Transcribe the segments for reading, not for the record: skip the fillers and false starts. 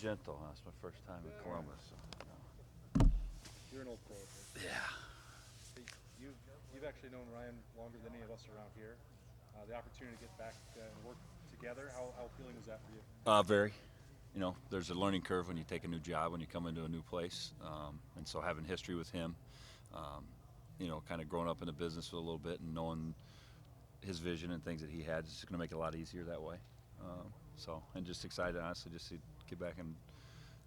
gentle. That's my first time in Columbus. So, You're an old pro. Yeah. You've actually known Ryan longer than any of us around here. The opportunity to get back and work together, how appealing was that for you? Very. There's a learning curve when you take a new job, when you come into a new place. And so having history with him, kind of growing up in the business a little bit and knowing his vision and things that he had, it's going to make it a lot easier that way. And just excited, honestly, just to get back and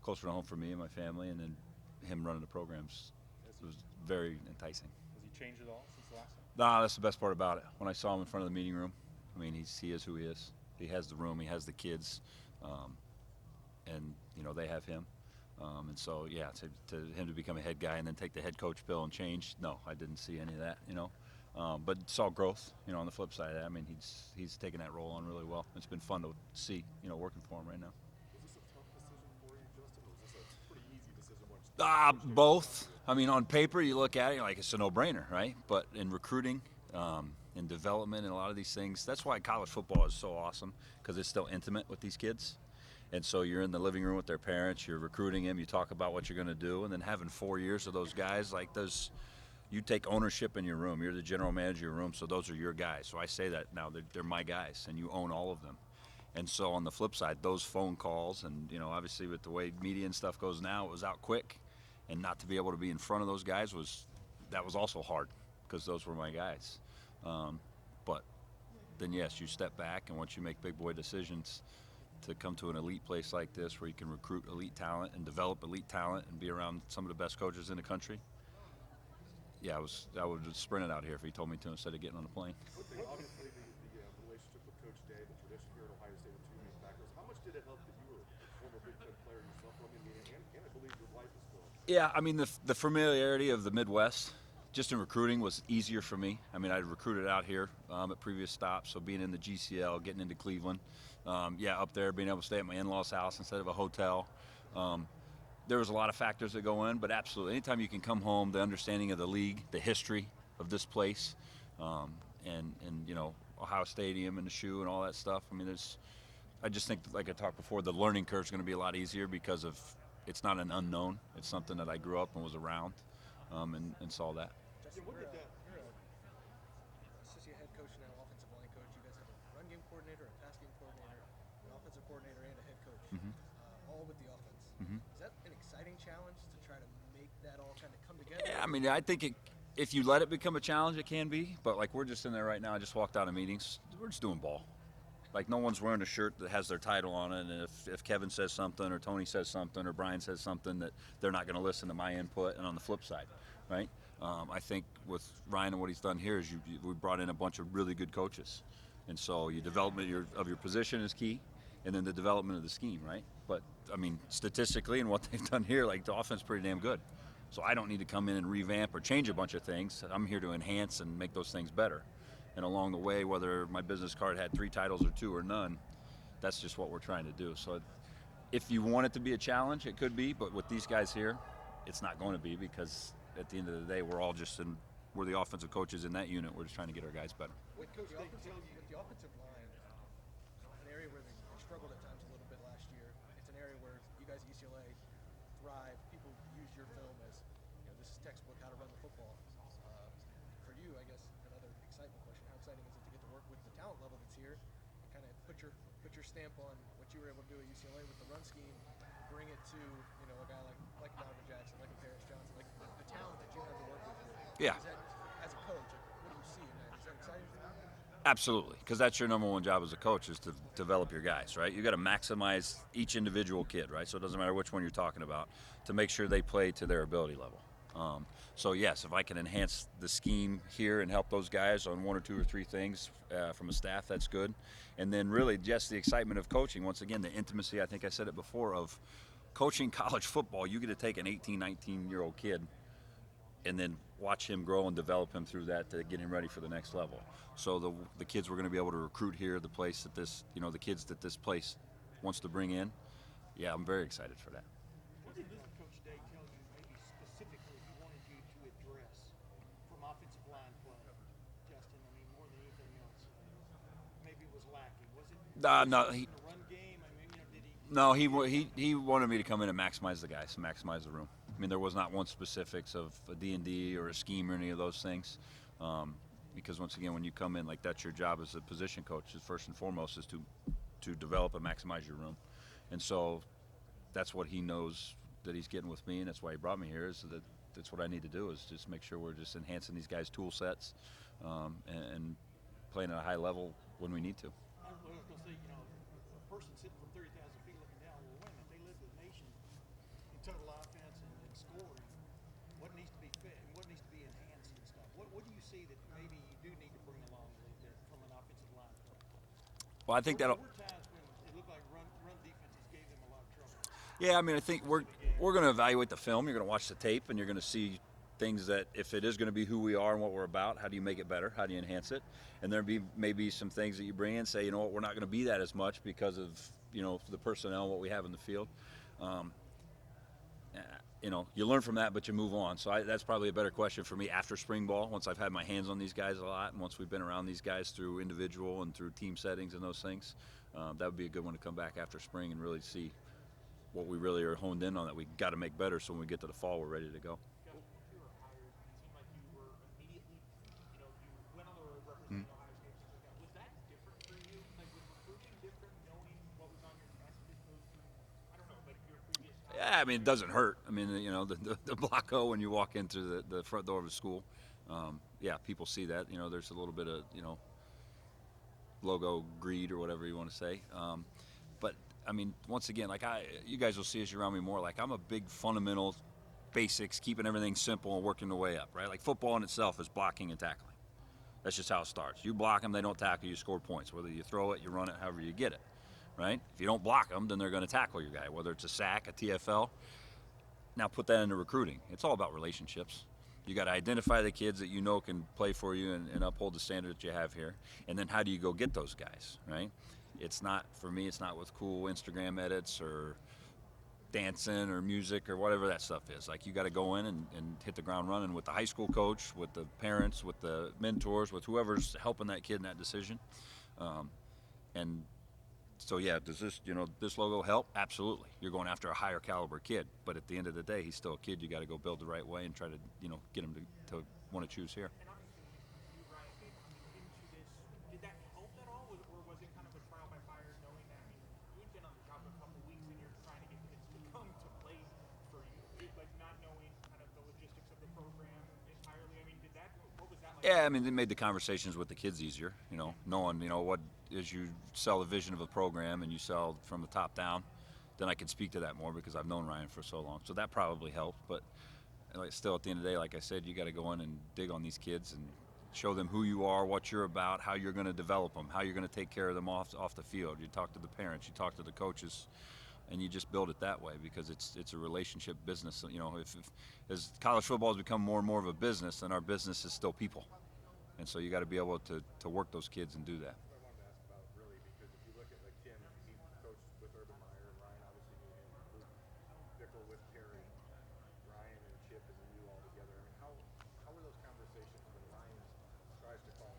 closer to home for me and my family, and then him running the programs. It was very enticing. Has he changed at all since the last time? Nah, that's the best part about it. When I saw him in front of the meeting room, I mean, he is who he is. He has the room, he has the kids, and they have him. And so, yeah, to him to become a head guy and then take the head coach bill and change, no, I didn't see any of that, But saw growth, on the flip side of that. I mean, he's taken that role on really well. It's been fun to see, working for him right now. Was this a tough decision for you, Justin, or was this a pretty easy decision? Both. I mean, on paper, you look at it, you're like, it's a no-brainer, right? But in recruiting, in development, and a lot of these things, that's why college football is so awesome, because it's still intimate with these kids. And so you're in the living room with their parents, you're recruiting them, you talk about what you're going to do, and then having 4 years of those guys, you take ownership in your room. You're the general manager of your room, so those are your guys. So I say that now, they're my guys, and you own all of them. And so on the flip side, those phone calls, and obviously with the way media and stuff goes now, it was out quick, and not to be able to be in front of those guys was also hard, because those were my guys. But then yes, you step back, and once you make big boy decisions to come to an elite place like this, where you can recruit elite talent and develop elite talent and be around some of the best coaches in the country. Yeah, I would have sprinted out here if he told me to, instead of getting on a plane. Obviously, the relationship with Coach Day, the tradition here at Ohio State with two main backers, how much did it help that you were a former Big Ten player yourself? And I believe your wife is still. Yeah, I mean, the familiarity of the Midwest, just in recruiting, was easier for me. I mean, I recruited out here at previous stops, so being in the GCL, getting into Cleveland, up there, being able to stay at my in-laws' house instead of a hotel. There was a lot of factors that go in, but absolutely, anytime you can come home, the understanding of the league, the history of this place, and Ohio Stadium and the shoe and all that stuff. I mean, I just think, like I talked before, the learning curve is going to be a lot easier, because it's not an unknown. It's something that I grew up and was around, and saw that. Justin, you're associate head coach now, offensive line coach. You guys have a run game coordinator, a pass game coordinator, an offensive coordinator, and a head coach, all with the offense. Is that an exciting challenge to try to make that all kind of come together? Yeah, I mean, I think if you let it become a challenge, it can be. But like, we're just in there right now. I just walked out of meetings. We're just doing ball. Like, no one's wearing a shirt that has their title on it. And if Kevin says something, or Tony says something, or Brian says something, that they're not going to listen to my input. And on the flip side, right? I think with Ryan and what he's done here is we brought in a bunch of really good coaches. And so your development of your position is key, and then the development of the scheme, right? But, I mean, statistically and what they've done here, like, the offense is pretty damn good. So I don't need to come in and revamp or change a bunch of things. I'm here to enhance and make those things better. And along the way, whether my business card had 3 titles or 2 or none, that's just what we're trying to do. So if you want it to be a challenge, it could be. But with these guys here, it's not going to be, because at the end of the day, we're the offensive coaches in that unit. We're just trying to get our guys better. With the offensive line, an area where they struggled at times a little bit last year. It's an area where you guys at UCLA thrive. People use your film as, this is textbook how to run the football. For you, I guess, another excitement question: how exciting is it to get to work with the talent level that's here, and kind of put your stamp on what you were able to do at UCLA with the run scheme, bring it to a guy like Donovan Jackson, like a Paris Johnson, like the talent that you have to work with here. Yeah. As a coach, what do you see in that? Is that exciting for you? Absolutely, because that's your number one job as a coach, is to develop your guys, right? You got to maximize each individual kid, right? So it doesn't matter which one you're talking about, to make sure they play to their ability level. So yes, if I can enhance the scheme here and help those guys on 1 or 2 or 3 things from a staff, that's good. And then really just the excitement of coaching. Once again, the intimacy, I think I said it before, of coaching college football. You get to take an 18, 19-year-old kid and then watch him grow and develop him through that to get him ready for the next level. So the kids we're going to be able to recruit here, the place that the kids that this place wants to bring in, yeah, I'm very excited for that. What did Coach Day tell you, maybe specifically, he wanted you to address from offensive line play, Justin? I mean, more than anything else, maybe was lacking. Was it No, in the run game? I mean, did he No, he wanted me to come in and maximize the guys, maximize the room. I mean, there was not one specifics of a D&D or a scheme or any of those things. Because once again, when you come in, like, that's your job as a position coach, is first and foremost is to develop and maximize your room. And so that's what he knows that he's getting with me, and that's why he brought me here, is that that's what I need to do, is just make sure we're just enhancing these guys' tool sets, and playing at a high level when we need to. I was going to say, a person sitting from 30,000 feet looking down, well, wait a minute, they led the nation in total offense and scoring. What needs to be fit and what needs to be enhanced and stuff? What do you see that maybe you do need to bring along a little bit from an offensive line play? Well, I think There that'll. were times when it looked like run defenses gave them a lot of trouble. Yeah, I mean, I think we're going to evaluate the film. You're going to watch the tape, and you're going to see things that, if it is going to be who we are and what we're about, how do you make it better? How do you enhance it? And there be maybe some things that you bring in, say, you know what, we're not going to be that as much because of, the personnel, what we have in the field. You learn from that, but you move on. So that's probably a better question for me after spring ball, once I've had my hands on these guys a lot, and once we've been around these guys through individual and through team settings and those things. That would be a good one to come back after spring and really see what we really are honed in on, that we got to make better, so when we get to the fall, we're ready to go. Gus, you were hired, it seemed like you were immediately, you went on the road representing Ohio State. Stuff like that. Was that different for you? Like, was recruiting different, knowing what was on your test as opposed to, I don't know, like your previous job? Yeah, I mean, it doesn't hurt. I mean, the block O when you walk in through the front door of a school, yeah, people see that. There's a little bit of, logo greed or whatever you want to say. But I mean, once again, like you guys will see as you're around me more, like I'm a big fundamental basics, keeping everything simple and working the way up, right? Like football in itself is blocking and tackling. That's just how it starts. You block them, they don't tackle, you score points. Whether you throw it, you run it, however you get it, right? If you don't block them, then they're going to tackle your guy, whether it's a sack, a TFL. Now put that into recruiting. It's all about relationships. You got to identify the kids that can play for you and uphold the standard that you have here. And then how do you go get those guys, right? It's not, for me, it's not with cool Instagram edits or dancing or music or whatever that stuff is. Like, you got to go in and hit the ground running with the high school coach, with the parents, with the mentors, with whoever's helping that kid in that decision. And so, yeah, does this logo help? Absolutely. You're going after a higher caliber kid. But at the end of the day, he's still a kid. You got to go build the right way and try to, get him to want to choose here. And obviously, you, Ryan, coming into this, did that help at all, or was it kind of a trial by fire, knowing that, I mean, you've been on the job for a couple weeks and you're trying to get kids to come to play for you, like not knowing kind of the logistics of the program entirely? I mean, what was that like? Yeah, I mean, they made the conversations with the kids easier, knowing, what, as you sell the vision of a program and you sell from the top down, then I can speak to that more because I've known Ryan for so long. So that probably helped. But still, at the end of the day, like I said, you got to go in and dig on these kids and show them who you are, what you're about, how you're going to develop them, how you're going to take care of them off the field. You talk to the parents, you talk to the coaches, and you just build it that way because it's a relationship business. If as college football has become more and more of a business, then our business is still people. And so you got to be able to work those kids and do that. I wanted to ask about, really, because if you look at like Tim, he coached with Urban Meyer, and Ryan obviously knew him, Luke Fickle with Terry, Ryan and Chip and you all together. I mean, how were those conversations when Ryan tries to call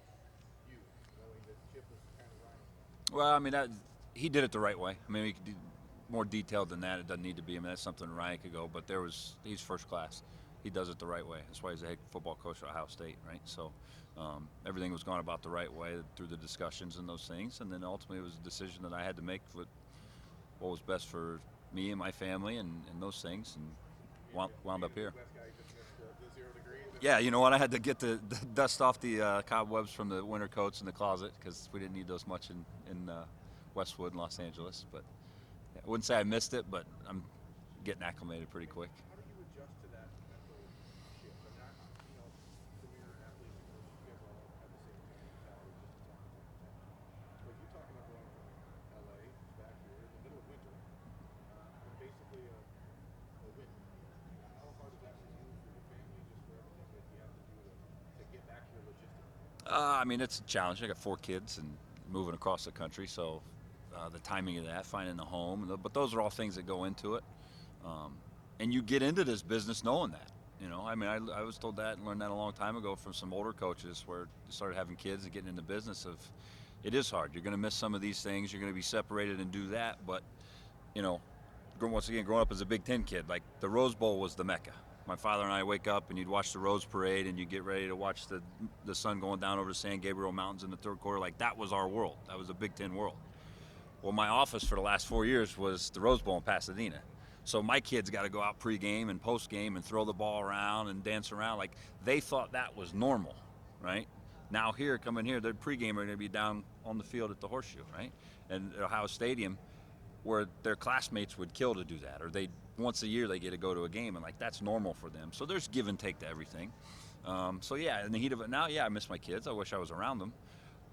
you, knowing that Chip was kind of Ryan's guy? Well, I mean, he did it the right way. I mean, we could do more detailed than that. It doesn't need to be. I mean, that's something Ryan could go. But he's first class. He does it the right way. That's why he's a head football coach at Ohio State, right? So everything was gone about the right way through the discussions and those things. And then ultimately it was a decision that I had to make with what was best for me and my family and those things, and wound up here. West guy just missed the 0 degree. Yeah, you know what? I had to get the dust off the cobwebs from the winter coats in the closet because we didn't need those much in Westwood and Los Angeles. But I wouldn't say I missed it, but I'm getting acclimated pretty quick. How do you adjust to that mental shift? I mean, premier athletes and coaches, you guys all have the same kind of mentality, just to talk about that. But you're talking about going from LA back here in the middle of winter, and basically a win. How hard is that for you, for your family, just for everything that you have to do to get back to your logistics? I mean, it's a challenge. I got 4 kids and moving across the country, so the timing of that, finding the home, but those are all things that go into it. And you get into this business knowing that. I mean, I was told that and learned that a long time ago from some older coaches where they started having kids and getting in the business of, it is hard. You're going to miss some of these things. You're going to be separated and do that, but you know, once again, growing up as a Big Ten kid, like the Rose Bowl was the mecca. My father and I wake up and you'd watch the Rose Parade and you get ready to watch the sun going down over the San Gabriel Mountains in the third quarter. Like that was our world. That was the Big Ten world. Well, my office for the last 4 years was the Rose Bowl in Pasadena. So my kids got to go out pregame and postgame and throw the ball around and dance around. Like they thought that was normal, right? Now here, coming here, their pregame are going to be down on the field at the Horseshoe, right? And Ohio Stadium, where their classmates would kill to do that, or they once a year they get to go to a game, and like that's normal for them. So there's give and take to everything. So yeah, in the heat of it now, yeah, I miss my kids. I wish I was around them.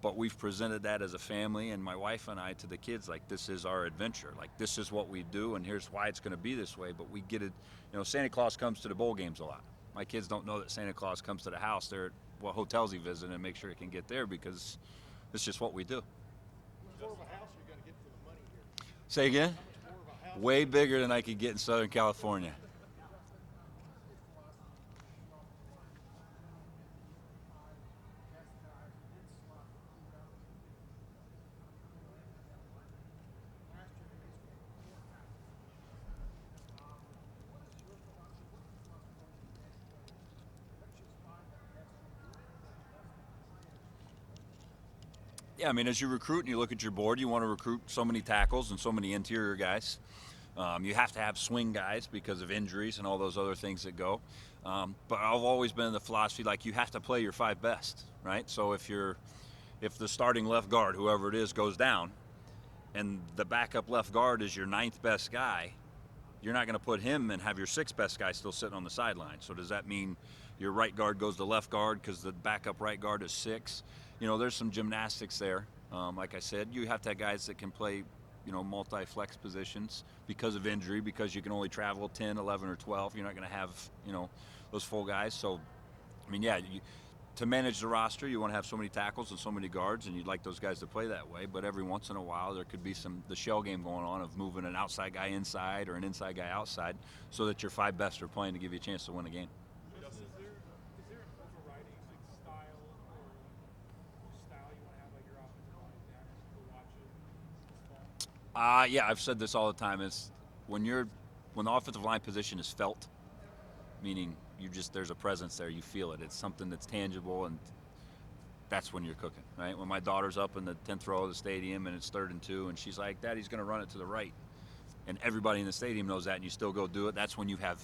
But we've presented that as a family, and my wife and I to the kids, like this is our adventure. Like this is what we do, and here's why it's going to be this way. But we get it. You know, Santa Claus comes to the bowl games a lot. My kids don't know that Santa Claus comes to the house. They're at what hotels he visits and make sure he can get there because it's just what we do. How much more of a house are you going to get for the money here? Say again? How much more of a house? Way bigger than I could get in Southern California. Yeah, I mean, as you recruit and you look at your board, you want to recruit so many tackles and so many interior guys. You have to have swing guys because of injuries and all those other things that go. But I've always been in the philosophy like you have to play your 5 best, right? So if the starting left guard, whoever it is, goes down, and the backup left guard is your 9th best guy, you're not going to put him and have your 6th best guy still sitting on the sideline. So does that mean your right guard goes to left guard because the backup right guard is 6? You know, there's some gymnastics there. Like I said, you have to have guys that can play, you know, multi-flex positions because of injury, because you can only travel 10, 11, or 12. You're not going to have, you know, those full guys. So, I mean, yeah, to manage the roster, you want to have so many tackles and so many guards, and you'd like those guys to play that way. But every once in a while, there could be the shell game going on of moving an outside guy inside or an inside guy outside so that your 5 best are playing to give you a chance to win a game. Justin, is there an overriding like style or style you want to have like your offensive line back to watch it this fall? Yeah, I've said this all the time. Is when the offensive line position is felt, meaning there's a presence there, you feel it. It's something that's tangible, and that's when you're cooking, right? When my daughter's up in the 10th row of the stadium and it's 3rd and 2, and she's like, "Daddy's going to run it to the right," and everybody in the stadium knows that, and you still go do it. That's when you have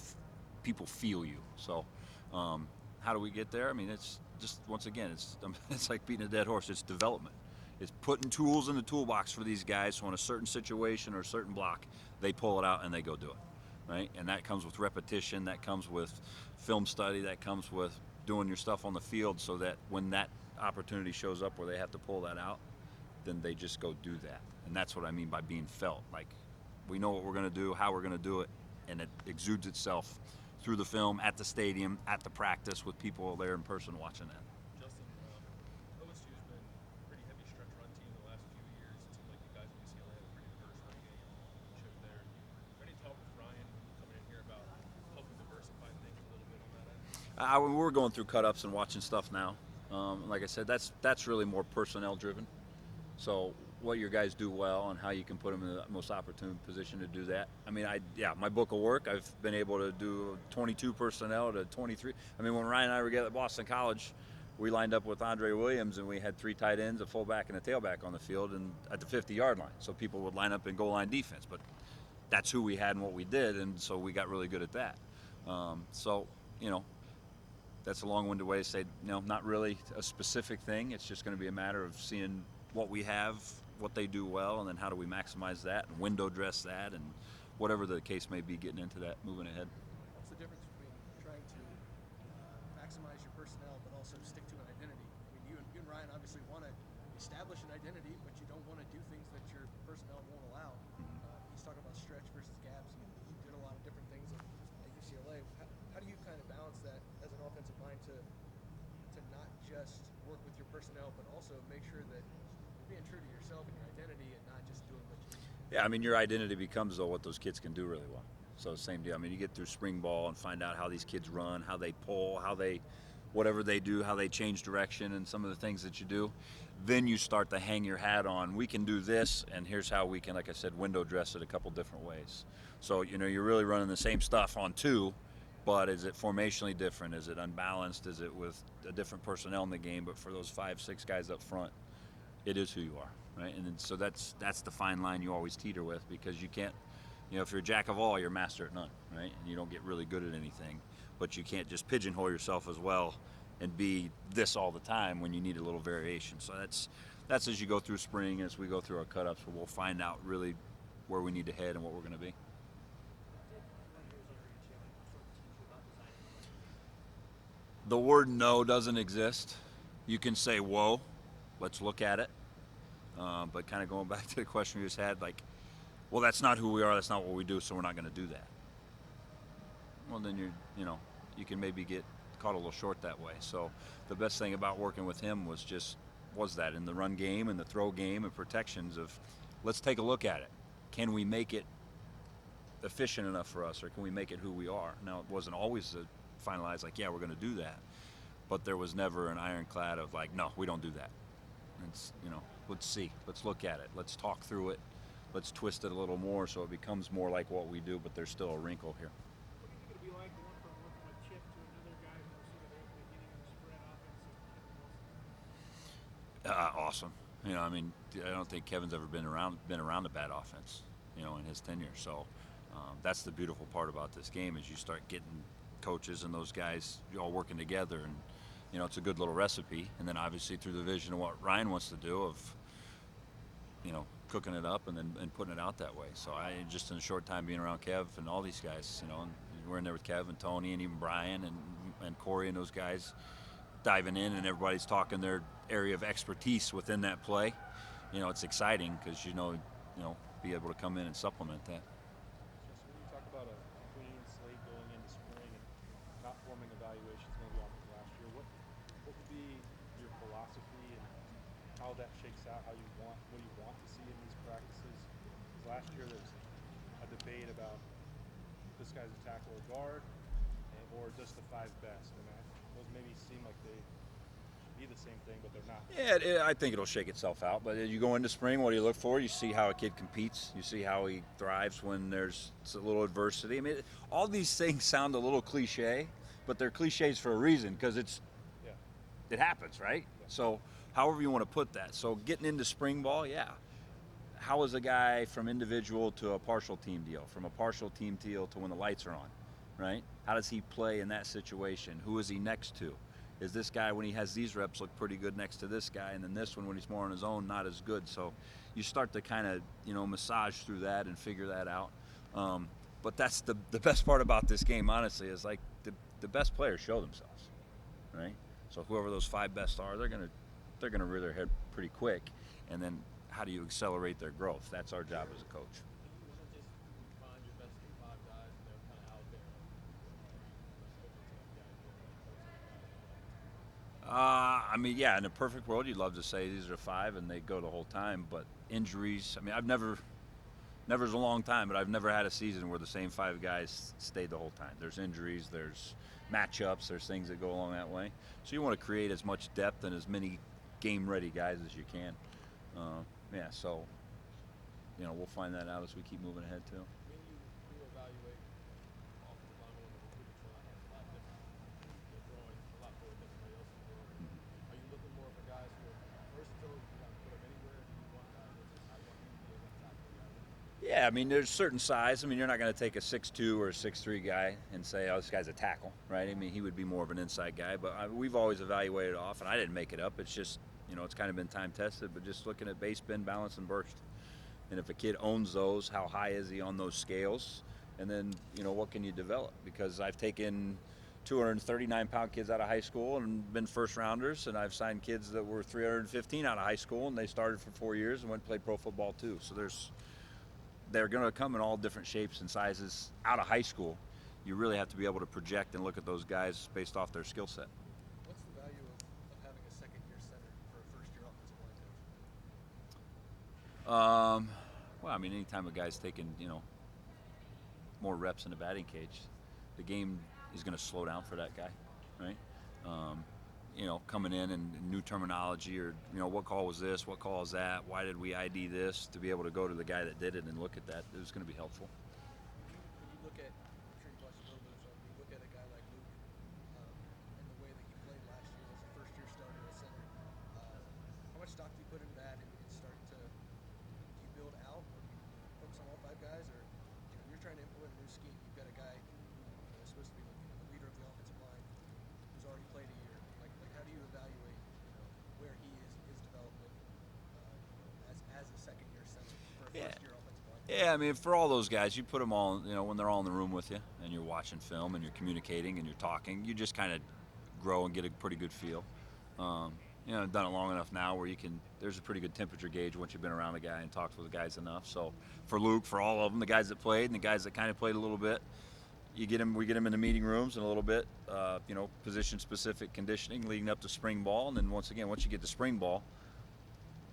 people feel you. So, how do we get there? I mean, it's just once again, it's like beating a dead horse. It's development. It's putting tools in the toolbox for these guys so in a certain situation or a certain block, they pull it out and they go do it, right? And that comes with repetition, that comes with film study, that comes with doing your stuff on the field so that when that opportunity shows up where they have to pull that out, then they just go do that. And that's what I mean by being felt. Like, we know what we're going to do, how we're going to do it, and it exudes itself through the film, at the stadium, at the practice, with people there in person watching that. Justin, OSU's been a pretty heavy stretch run team the last few years. It seems like you guys at UCLA had a pretty diverse run game chip there. Any talk with Ryan coming in here about helping diversify things a little bit on that end? We're going through cut-ups and watching stuff now. Like I said, that's really more personnel driven. So what your guys do well and how you can put them in the most opportune position to do that. I mean, my book of work, I've been able to do 22 personnel to 23. I mean, when Ryan and I were together at Boston College, we lined up with Andre Williams, and we had 3 tight ends, a fullback, and a tailback on the field, and at the 50-yard line. So people would line up in goal line defense, but that's who we had and what we did, and so we got really good at that. So, you know, that's a long-winded way to say, not really a specific thing. It's just going to be a matter of seeing what we have, what they do well, and then how do we maximize that and window dress that, and whatever the case may be, getting into that, moving ahead. What's the difference between trying to maximize your personnel but also stick to an identity? I mean, you and Ryan obviously want to establish an identity, but you don't want to do things that your personnel won't allow. He's talking about stretch versus gaps. You did a lot of different things at UCLA. How do you kind of balance that as an offensive mind to not just work with your personnel, but also make sure that you're being true to yourself and your identity and not just doing what you do? Yeah, I mean, your identity becomes, though, what those kids can do really well. So same deal. I mean, you get through spring ball and find out how these kids run, how they pull, how they whatever they do, how they change direction and some of the things that you do, then you start to hang your hat on, we can do this, and here's how we can, like I said, window dress it a couple different ways. So, you're really running the same stuff on two, but is it formationally different? Is it unbalanced? Is it with a different personnel in the game? But for those 5-6 guys up front, it is who you are, right? And then, so that's the fine line you always teeter with, because you can't, if you're a jack of all, you're a master at none, right? And you don't get really good at anything, but you can't just pigeonhole yourself as well and be this all the time when you need a little variation. So that's as you go through spring, as we go through our cut-ups, we'll find out really where we need to head and what we're going to be. The word no doesn't exist. You can say, whoa, let's look at it. But kind of going back to the question we just had, like, well, that's not who we are, that's not what we do, so we're not going to do that. Well, then you can maybe get caught a little short that way. So the best thing about working with him was that in the run game and the throw game and protections of, let's take a look at it. Can we make it efficient enough for us, or can we make it who we are? Now, it wasn't always finalized like, yeah, we're going to do that, but there was never an ironclad of like, no, we don't do that. It's, let's see, let's look at it, let's talk through it, let's twist it a little more so it becomes more like what we do, but there's still a wrinkle here. What do you think it'll be like going from working with Chip to another guy who's sort of able to get in the spread offense? Awesome. I don't think Kevin's ever been around a bad offense, in his tenure. So that's the beautiful part about this game, is you start getting coaches and those guys all working together, and it's a good little recipe. And then obviously through the vision of what Ryan wants to do of cooking it up and then putting it out that way. So I just in a short time being around Kev and all these guys, and we're in there with Kev and Tony and even Brian and Corey and those guys diving in, and everybody's talking their area of expertise within that play. It's exciting because be able to come in and supplement that. Just when you talk about a clean slate going into spring and not forming evaluations maybe off of last year, what would be your philosophy and how that shakes out, what you want to see in these practices? Because last year there was a debate about this guy's a tackle or guard, or just the 5 best, and those maybe seem like they should be the same thing, but they're not. Yeah, I think it'll shake itself out. But as you go into spring, what do you look for? You see how a kid competes. You see how he thrives when there's a little adversity. All these things sound a little cliche, but they're cliches for a reason, because it happens, right? Yeah. So however you want to put that. So getting into spring ball, yeah. How is a guy from individual to a partial team deal, from a partial team deal to when the lights are on, right? How does he play in that situation? Who is he next to? Is this guy, when he has these reps, look pretty good next to this guy, and then this one, when he's more on his own, not as good? So you start to kind of, massage through that and figure that out. But that's the best part about this game, honestly, is like the best players show themselves, right? So whoever those 5 best are, they're gonna rear their head pretty quick, and then how do you accelerate their growth? That's our job as a coach. You want to just find your best 5 guys, and they're kind of out there. Yeah, in a perfect world, you'd love to say these are 5 and they go the whole time, but injuries, I've never is a long time, but I've never had a season where the same 5 guys stayed the whole time. There's injuries, there's matchups, there's things that go along that way. So you want to create as much depth and as many game-ready guys as you can. So we'll find that out as we keep moving ahead, too. When you evaluate offensive linemen on the recruiting front, it's a lot different. They're throwing a lot more than everybody else is doing. Are you looking more for guys who are versatile, you got to put them anywhere? Do you want guys that just, I want him to be able to tackle guys? Yeah, there's certain size. You're not going to take a 6'2" or a 6'3" guy and say, oh, this guy's a tackle, right? He would be more of an inside guy. But we've always evaluated off, and I didn't make it up. It's just, it's kind of been time tested, but just looking at base, bend, balance, and burst. And if a kid owns those, how high is he on those scales? And then, what can you develop? Because I've taken 239-pound kids out of high school and been first rounders, and I've signed kids that were 315 out of high school, and they started for 4 years and went and played pro football too. So they're going to come in all different shapes and sizes out of high school. You really have to be able to project and look at those guys based off their skill set. What's the value of having a second-year center for a first-year offensive line coach? Anytime a guy's taking, more reps in the batting cage, the game is going to slow down for that guy, right? Coming in and new terminology, or what call was this, what call is that, why did we ID this, to be able to go to the guy that did it and look at that, it was going to be helpful. When you look at, I'm sure you watched a little bit of film, when you look at a guy like Luke and the way that he played last year as a first-year starter at center, how much stock do you put into that and start to, do you build out or do you focus on all 5 guys, or you're trying to implement a new scheme, you've got a guy who is supposed to be the leader of the offensive line who's already played a year. Like how do you evaluate where he is in his development as a second-year center for a first-year offensive line? Yeah, I mean, for all those guys, you put them all, when they're all in the room with you and you're watching film and you're communicating and you're talking, you just kind of grow and get a pretty good feel. I've done it long enough now where there's a pretty good temperature gauge once you've been around a guy and talked with the guys enough. So for Luke, for all of them, the guys that played and the guys that kind of played a little bit, we get them in the meeting rooms and a little bit, position-specific conditioning leading up to spring ball. And then once you get to spring ball,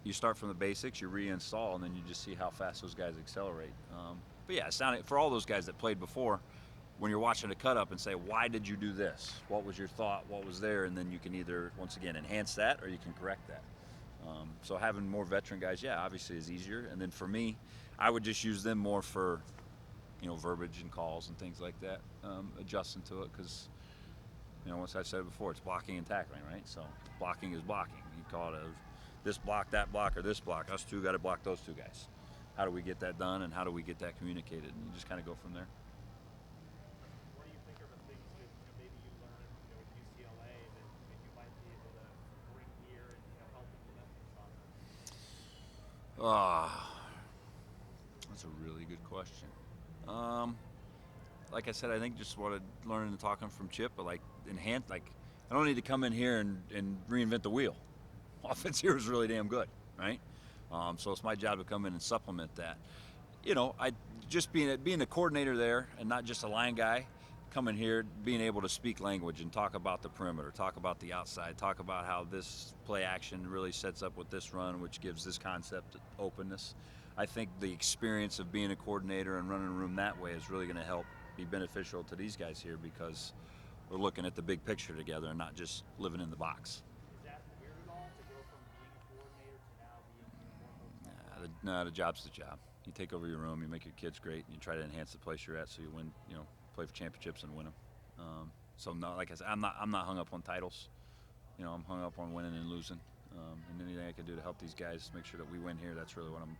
you start from the basics, you reinstall, and then you just see how fast those guys accelerate. But yeah, for all those guys that played before, when you're watching a cut up and say, why did you do this? What was your thought? What was there? And then you can either, once again, enhance that or you can correct that. So having more veteran guys, obviously is easier. And then for me, I would just use them more for, verbiage and calls and things like that, adjusting to it because, once I've said it before, it's blocking and tackling, right? So blocking is blocking. You call it this block, that block, or this block. Us two got to block those 2 guys. How do we get that done and how do we get that communicated? And you just kind of go from there. What do you think are the things that maybe you learned at UCLA that you might be able to bring here and help implement this offense? That's a really good question. Like I said, I think just what I learned and talking from Chip, but enhance. I don't need to come in here and reinvent the wheel. Offense here is really damn good, right? So it's my job to come in and supplement that. I just being a coordinator there and not just a line guy, coming here, being able to speak language and talk about the perimeter, talk about the outside, talk about how this play action really sets up with this run, which gives this concept openness. I think the experience of being a coordinator and running a room that way is really going to help be beneficial to these guys here because we're looking at the big picture together and not just living in the box. Is that weird at all to go from being a coordinator to now being more of a The job's the job. You take over your room, you make your kids great, and you try to enhance the place you're at so you win, play for championships and win them. So no, like I said, I'm not hung up on titles. I'm hung up on winning and losing. And anything I can do to help these guys make sure that we win here, that's really what I'm,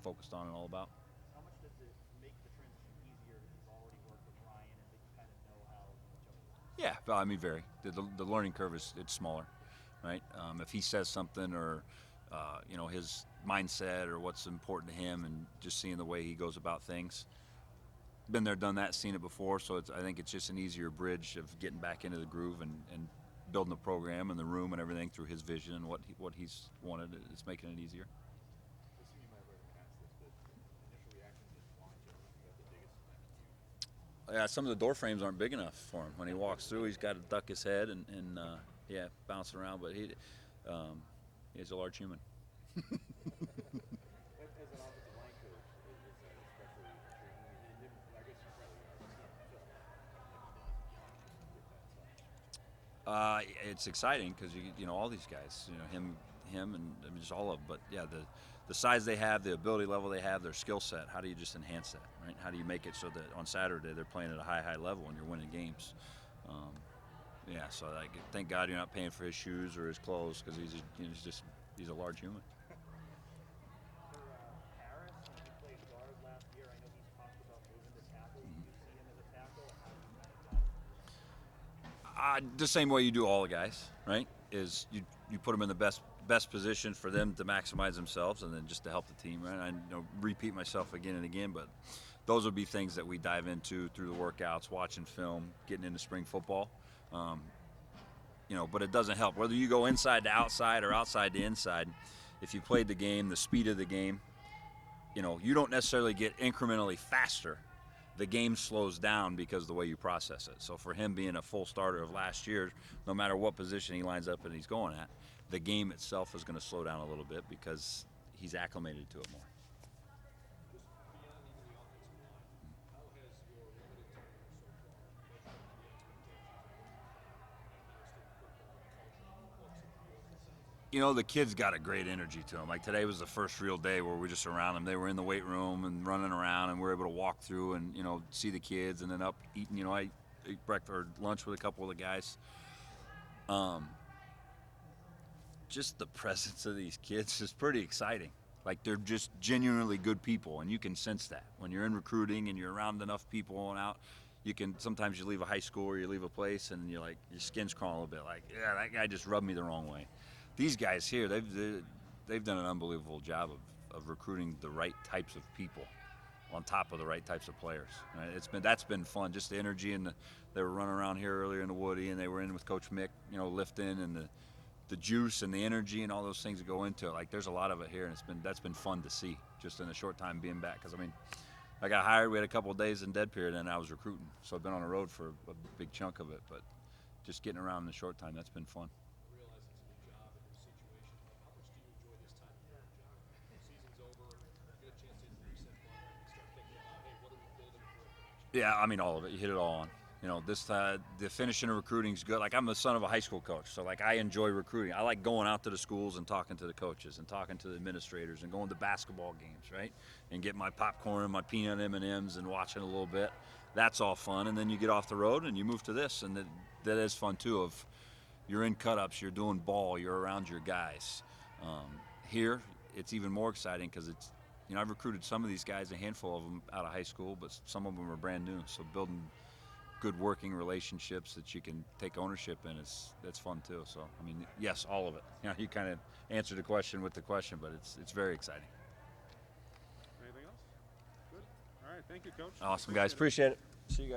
focused on and all about. How much does it make the transition easier that you've already worked with Ryan and that you kind of know how each other works? Yeah, well, I mean, the learning curve it's smaller, right? If he says something or his mindset or what's important to him, and just seeing the way he goes about things. Been there, done that, seen it before. So I think it's just an easier bridge of getting back into the groove and building the program and the room and everything through his vision and what he's wanted. It's making it easier. Listen, you might have already asked this, but initial reactions to Wanja, is that the biggest thing? Yeah, some of the door frames aren't big enough for him. When he walks through, he's got to duck his head and bounce around. But he's a large human. As an offensive line coach, is that especially intriguing? I guess you probably are. It's exciting because all these guys, him, and I mean, just all of them. But yeah, the size they have, the ability level they have, their skill set. How do you just enhance that, right? How do you make it so that on Saturday they're playing at a high level and you're winning games? So thank God you're not paying for his shoes or his clothes because he's a large human. For Harris, when he played guard last year, I know he's talked about moving to tackle. Do you see him as a tackle, or how do you manage that? The same way you do all the guys, right? Is you put them in the best position for them to maximize themselves, and then just to help the team, right? I repeat myself again and again, but those would be things that we dive into through the workouts, watching film, getting into spring football. But it doesn't help whether you go inside to outside or outside to inside. If you played the game, the speed of the game, you don't necessarily get incrementally faster. The game slows down because of the way you process it. So for him being a full starter of last year, no matter what position he lines up and he's going at, the game itself is going to slow down a little bit because he's acclimated to it more. Just beyond even the offensive line, how has your limited time here so far measured up to the expectations of what you thought? the kids got a great energy to them. Like today was the first real day where we're just around them. They were in the weight room and running around, and we're able to walk through and see the kids, and then up eating. I ate breakfast or lunch with a couple of the guys. Just the presence of these kids is pretty exciting. Like they're just genuinely good people, and you can sense that when you're in recruiting and you're around enough people and out. Sometimes you leave a high school or you leave a place and you're like, your skin's crawling a little bit. Like, yeah, that guy just rubbed me the wrong way. These guys here, they've done an unbelievable job of recruiting the right types of people on top of the right types of players. Right? That's been fun. Just the energy, and they were running around here earlier in the Woody, and they were in with Coach Mick, lifting, and the juice and the energy and all those things that go into it. Like there's a lot of it here, and that's been fun to see just in a short time being back. Because I got hired. We had a couple of days in dead period, and I was recruiting, so I've been on the road for a big chunk of it. But just getting around in a short time, that's been fun. I realize it's a new job and new situation. Like, how much do you enjoy this time of year in general? Season's over, you get a chance to hit the reset button, and start thinking about, hey, what are we building for next year? Yeah, all of it. You hit it all on. This the finishing of recruiting is good. Like I'm the son of a high school coach, so like I enjoy recruiting. I like going out to the schools and talking to the coaches and talking to the administrators and going to basketball games, right? And getting my popcorn and my peanut M&Ms and watching a little bit. That's all fun. And then you get off the road and you move to this, and that is fun too. Of you're in cut-ups, you're doing ball, you're around your guys. Here, it's even more exciting because it's I've recruited some of these guys, a handful of them out of high school, but some of them are brand new. So building good working relationships that you can take ownership in that's fun too. So yes, all of it. You kind of answered the question with the question, but it's very exciting. Anything else? Good. All right. Thank you, Coach. Awesome, guys. Appreciate it. See you guys.